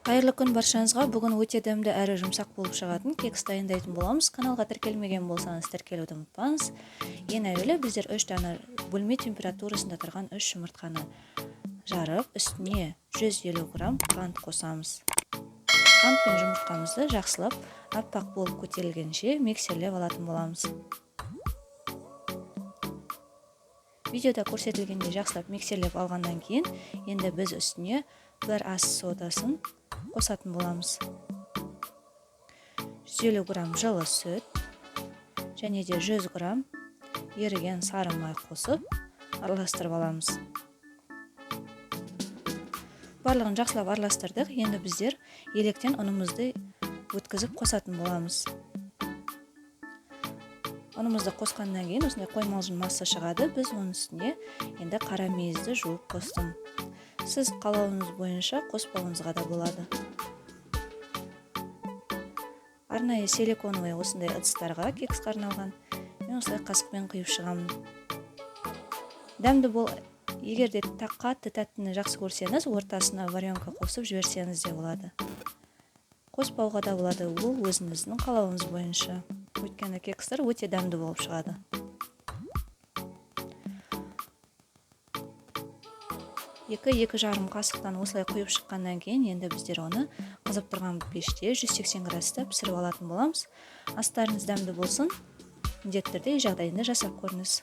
Қайырлы күн баршаңызға. Бүгін өте дәмді әрі жұмсақ болып шығатын кекс дайындайтын боламыз. Каналға тіркелмеген болсаңыз тіркелуді ұмытпаңыз. Ең әуелі біздер 3 дана бөлме температурасында тұрған 3 жұмыртқаны жарып, үстіне 150 грамм қант қосамыз. Қант пен жұмыртқамызды жақсылап аппақ болып көтерілгенше миксерлеп алатын боламыз. Видеода көрсетілгендей жақсылап миксерлеп алғаннан кейін, енді біз үстіне 1 ас содасын қосатын боламыз. 150 грамм жылы сүт және де 100 грамм еріген сары май қосып араластырып аламыз. Барлығын жақсылап араластырдық. Енді біздер електен ұнымызды өткізіп қосатын боламыз. Ұнымызды қосқаннан кейін осындай қоймалжың масса шығады. Біз оның үстіне енді қара мейізді жуып қостым. Сіз қалауыңыз бойынша қоспауыңызға да болады. Арнайы силиконовый осындай ыдыстарға кекске арналған мен осылай қасықпен құйып шығамын. Дәмді бол, егер де қатты тәттіні жақсы көрсеңіз, ортасына варенка қосып жіберсеңіз де болады. Қоспауға да болады, ол өзіңіздің қалауыңыз бойынша. Өйткені кекстер өте дәмді болып шығады. Екі жарым қасықтан осылай құйып шыққаннан кейін, енді біздер оны қызып тұрған пеште 180 градуста пісіріп алатын боламыз. Астарыңыз дәмді болсын, міндетті түрде жағдайында жасап көріңіз.